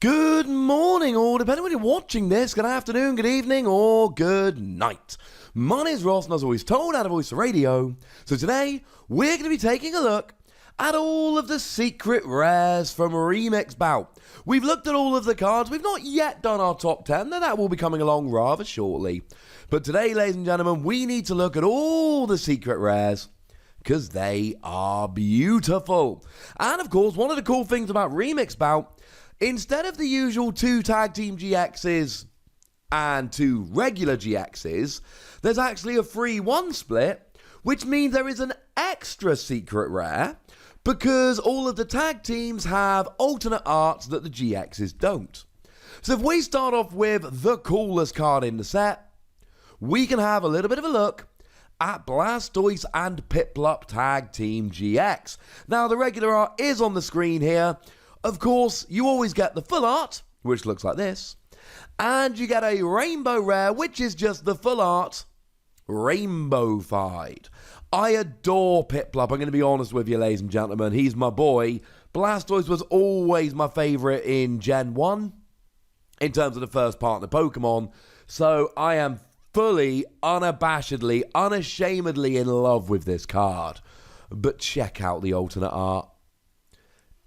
Good morning, or depending when you're watching this, good afternoon, good evening, or good night. My name's Ross, and as always told out of Voice Radio. So today, we're going to be taking a look at all of the secret rares from Remix Bout. We've looked at all of the cards. We've not yet done our top 10, though that will be coming along rather shortly. But today, ladies and gentlemen, we need to look at all the secret rares because they are beautiful. And of course, one of the cool things about Remix Bout, instead of the usual 2 Tag Team GXs and 2 regular GXs, there's actually a 3-1 split, which means there is an extra secret rare because all of the tag teams have alternate arts that the GXs don't. So if we start off with the coolest card in the set, we can have a little bit of a look at Blastoise and Piplup Tag Team GX. Now, the regular art is on the screen here. Of course, you always get the full art, which looks like this, and you get a rainbow rare, which is just the full art, rainbow-fied. I adore Piplup, I'm going to be honest with you, ladies and gentlemen. He's my boy. Blastoise was always my favourite in Gen 1, in terms of the first partner Pokemon, so I am fully, unabashedly, unashamedly in love with this card. But check out the alternate art.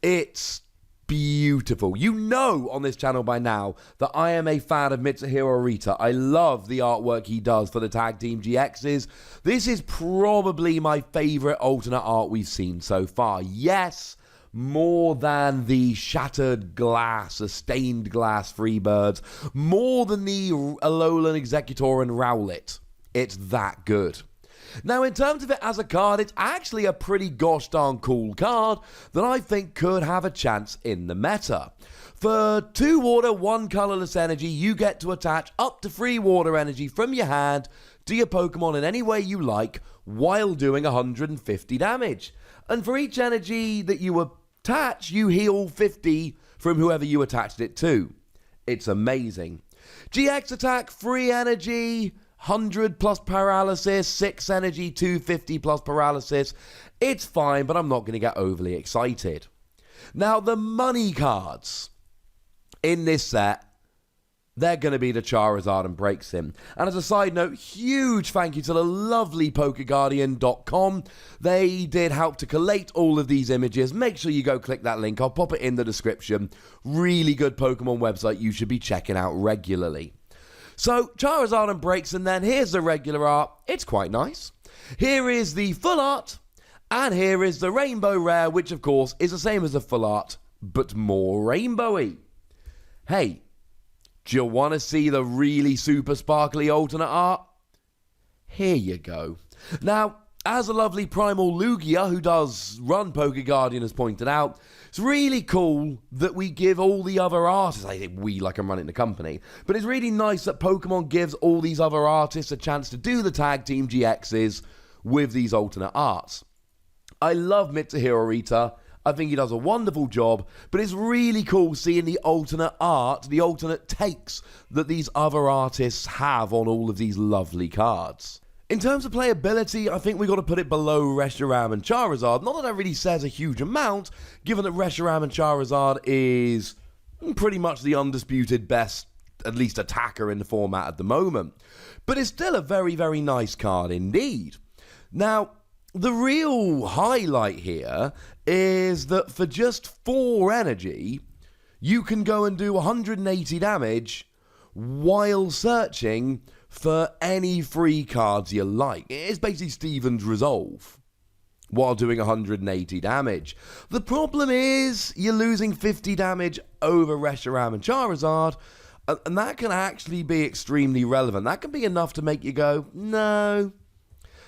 It's beautiful. You know on this channel by now that I am a fan of Mitsuhiro Rita. I love the artwork he does for the Tag Team GXs. This is probably my favourite alternate art we've seen so far. Yes, more than the shattered glass, the stained glass Freebirds, more than the Alolan Executor and Rowlet. It's that good. Now, in terms of it as a card, it's actually a pretty gosh darn cool card that I think could have a chance in the meta. For 2 water, 1 colorless energy, you get to attach up to 3 water energy from your hand to your Pokemon in any way you like while doing 150 damage. And for each energy that you attach, you heal 50 from whoever you attached it to. It's amazing. GX attack, 3 energy, 100 plus paralysis, 6 energy, 250 plus paralysis. It's fine, but I'm not going to get overly excited. Now, the money cards in this set, they're going to be the Charizard and Breaksim. And as a side note, huge thank you to the lovely PokeGuardian.com. They did help to collate all of these images. Make sure you go click that link. I'll pop it in the description. Really good Pokemon website you should be checking out regularly. So, Charizard and Breaksim then, here's the regular art. It's quite nice. Here is the full art, and here is the rainbow rare, which of course is the same as the full art, but more rainbowy. Hey, do you want to see the really super sparkly alternate art? Here you go. Now, as a lovely Primal Lugia who does run PokeGuardian has pointed out, it's really cool that we give all the other artists, I think we like I'm running the company, but it's really nice that Pokemon gives all these other artists a chance to do the Tag Team GXs with these alternate arts. I love Mitsuhiro Rita. I think he does a wonderful job, but it's really cool seeing the alternate art, the alternate takes that these other artists have on all of these lovely cards. In terms of playability, I think we've got to put it below Reshiram and Charizard. Not that that really says a huge amount, given that Reshiram and Charizard is pretty much the undisputed best, at least attacker in the format at the moment. But it's still a very, very nice card indeed. Now, the real highlight here is that for just 4 energy, you can go and do 180 damage while searching for any free cards you like. It's basically Steven's Resolve while doing 180 damage. The problem is you're losing 50 damage over Reshiram and Charizard, and that can actually be extremely relevant. That can be enough to make you go, no,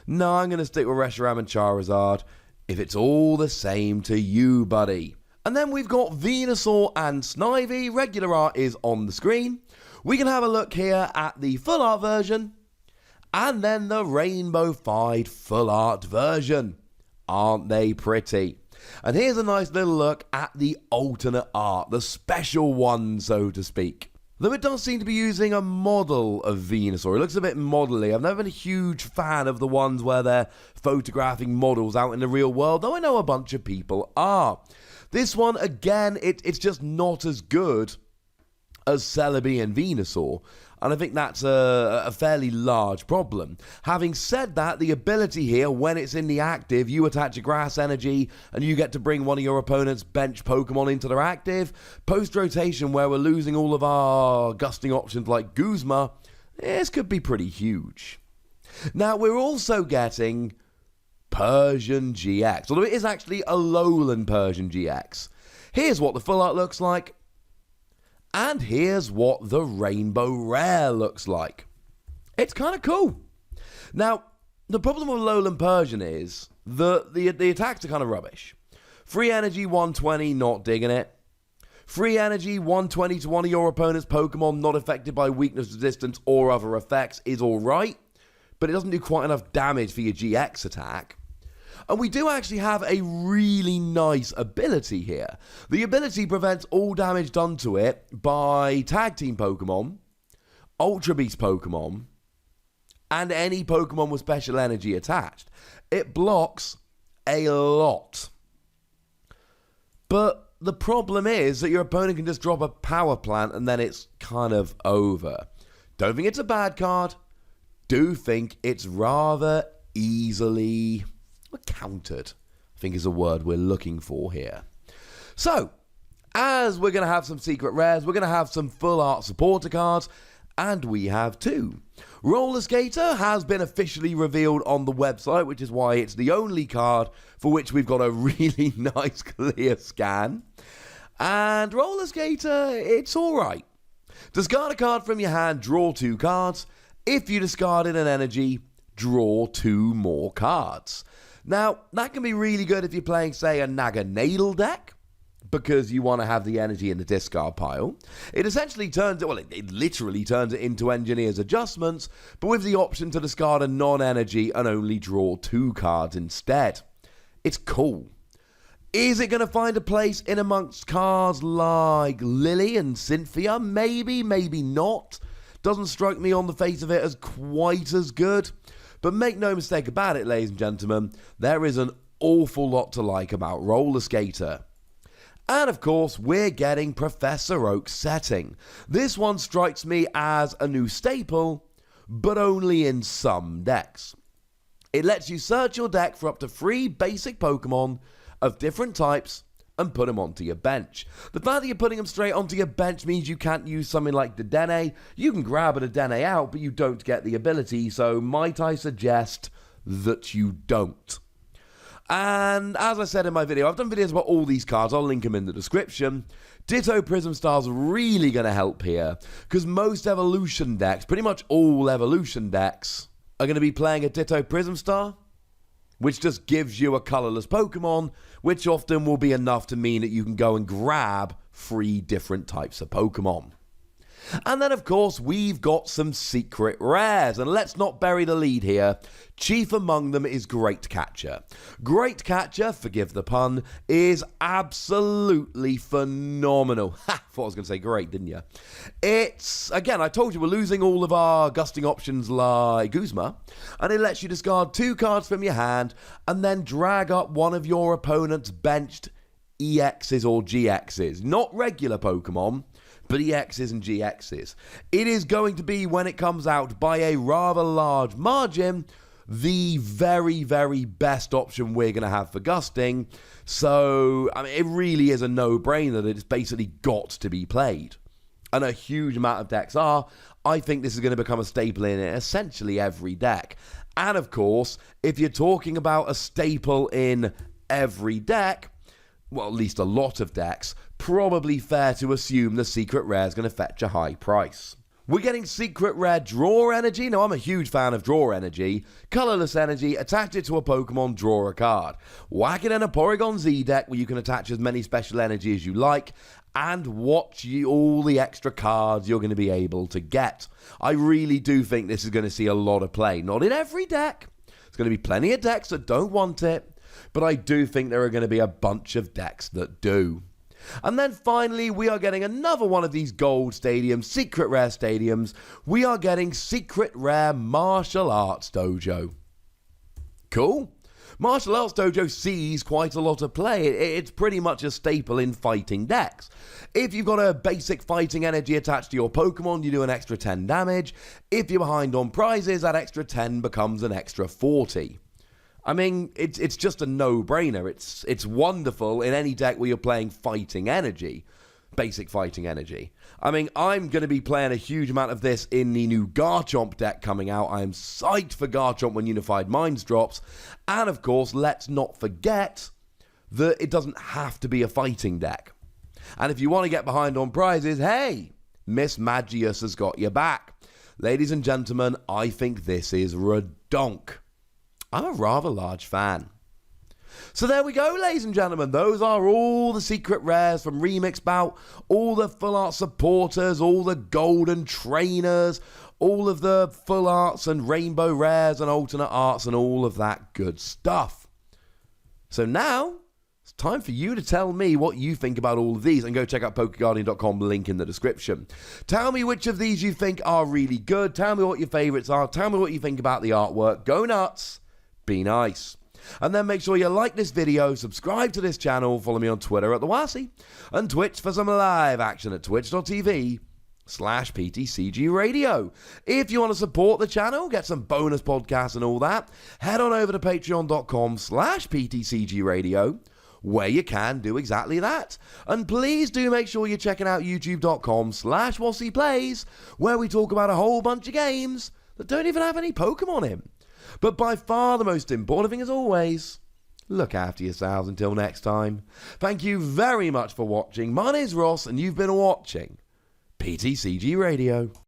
I'm going to stick with Reshiram and Charizard if it's all the same to you, buddy. And then we've got Venusaur and Snivy. Regular art is on the screen. We can have a look here at the full art version and then the rainbow-fied full art version. Aren't they pretty? And here's a nice little look at the alternate art, the special one, so to speak. Though it does seem to be using a model of Venusaur. It looks a bit modelly. I've never been a huge fan of the ones where they're photographing models out in the real world, though I know a bunch of people are. This one, again, it's just not as good as Celebi and Venusaur. And I think that's a fairly large problem. Having said that, the ability here, when it's in the active, you attach a grass energy and you get to bring one of your opponent's bench Pokemon into their active. Post-rotation, where we're losing all of our gusting options like Guzma, this could be pretty huge. Now, we're also getting Persian GX, although it is actually a Alolan Persian GX. Here's what the full art looks like. And here's what the Rainbow Rare looks like. It's kind of cool. Now, the problem with Alolan Persian is that the attacks are kind of rubbish. Free energy 120, not digging it. Free energy 120 to one of your opponent's Pokemon not affected by weakness, resistance, or other effects is alright, but it doesn't do quite enough damage for your GX attack. And we do actually have a really nice ability here. The ability prevents all damage done to it by Tag Team Pokemon, Ultra Beast Pokemon, and any Pokemon with special energy attached. It blocks a lot. But the problem is that your opponent can just drop a Power Plant and then it's kind of over. Don't think it's a bad card. Do think it's rather easily countered, I think is a word we're looking for here. So, as we're going to have some secret rares, we're going to have some full art supporter cards, and we have two. Roller Skater has been officially revealed on the website, which is why it's the only card for which we've got a really nice clear scan. And Roller Skater, it's alright. Discard a card from your hand, draw 2 cards. If you discarded an energy, draw 2 more cards. Now, that can be really good if you're playing, say, a Naganadel deck, because you want to have the energy in the discard pile. It essentially turns it, well, it literally turns it into Engineer's Adjustments, but with the option to discard a non-energy and only draw 2 cards instead. It's cool. Is it going to find a place in amongst cards like Lily and Cynthia? Maybe, maybe not. Doesn't strike me on the face of it as quite as good. But make no mistake about it, ladies and gentlemen, there is an awful lot to like about Roller Skater. And of course, we're getting Professor Oak's setting. This one strikes me as a new staple, but only in some decks. It lets you search your deck for up to 3 basic Pokemon of different types and put them onto your bench. The fact that you're putting them straight onto your bench means you can't use something like Dedenne. You can grab a Dedenne out, but you don't get the ability, so might I suggest that you don't. And as I said in my video, I've done videos about all these cards, I'll link them in the description. Ditto Prism Star's really going to help here, because most evolution decks, pretty much all evolution decks, are going to be playing a Ditto Prism Star, which just gives you a colorless Pokemon, which often will be enough to mean that you can go and grab 3 different types of Pokemon. And then, of course, we've got some secret rares, and let's not bury the lead here. Chief among them is Great Catcher. Great Catcher, forgive the pun, is absolutely phenomenal. Ha! Thought I was going to say great, didn't you? It's, again, I told you we're losing all of our gusting options like Guzma, and it lets you discard 2 cards from your hand and then drag up one of your opponent's benched EXs or GXs. Not regular Pokemon, but EXs and GXs. It is going to be, when it comes out, by a rather large margin, the very, very best option we're going to have for gusting. So, I mean, it really is a no-brainer that it's basically got to be played. And a huge amount of decks are. I think this is going to become a staple in essentially every deck. And, of course, if you're talking about a staple in every deck, well, at least a lot of decks, probably fair to assume the secret rare is going to fetch a high price. We're getting secret rare draw energy. Now, I'm a huge fan of draw energy. Colorless energy, attach it to a Pokemon, draw a card. Whack it in a Porygon Z deck where you can attach as many special energy as you like, and watch all the extra cards you're going to be able to get. I really do think this is going to see a lot of play. Not in every deck. There's going to be plenty of decks that don't want it, but I do think there are going to be a bunch of decks that do. And then finally, we are getting another one of these gold stadiums, secret rare stadiums. We are getting secret rare martial arts dojo. Cool. Martial Arts Dojo sees quite a lot of play. It's pretty much a staple in fighting decks. If you've got a basic fighting energy attached to your Pokemon, you do an extra 10 damage. If you're behind on prizes, that extra 10 becomes an extra 40. I mean, it's just a no-brainer. It's wonderful in any deck where you're playing fighting energy. Basic fighting energy. I mean, I'm going to be playing a huge amount of this in the new Garchomp deck coming out. I am psyched for Garchomp when Unified Minds drops. And of course, let's not forget that it doesn't have to be a fighting deck. And if you want to get behind on prizes, hey, Miss Magius has got your back. Ladies and gentlemen, I think this is redonk. I'm a rather large fan. So there we go, ladies and gentlemen. Those are all the secret rares from Remix Bout, all the full art supporters, all the golden trainers, all of the full arts and rainbow rares and alternate arts and all of that good stuff. So now it's time for you to tell me what you think about all of these, and go check out PokeGuardian.com, link in the description. Tell me which of these you think are really good. Tell me what your favorites are. Tell me what you think about the artwork. Go nuts. Be nice. And then make sure you like this video, subscribe to this channel, follow me on Twitter at TheWassy, and Twitch for some live action at twitch.tv/PTCGRadio. If you want to support the channel, get some bonus podcasts and all that, head on over to patreon.com/PTCGRadio, where you can do exactly that. And please do make sure you're checking out youtube.com/WassyPlays, where we talk about a whole bunch of games that don't even have any Pokemon in. But by far the most important thing, as always, look after yourselves until next time. Thank you very much for watching. My name's Ross, and you've been watching PTCG Radio.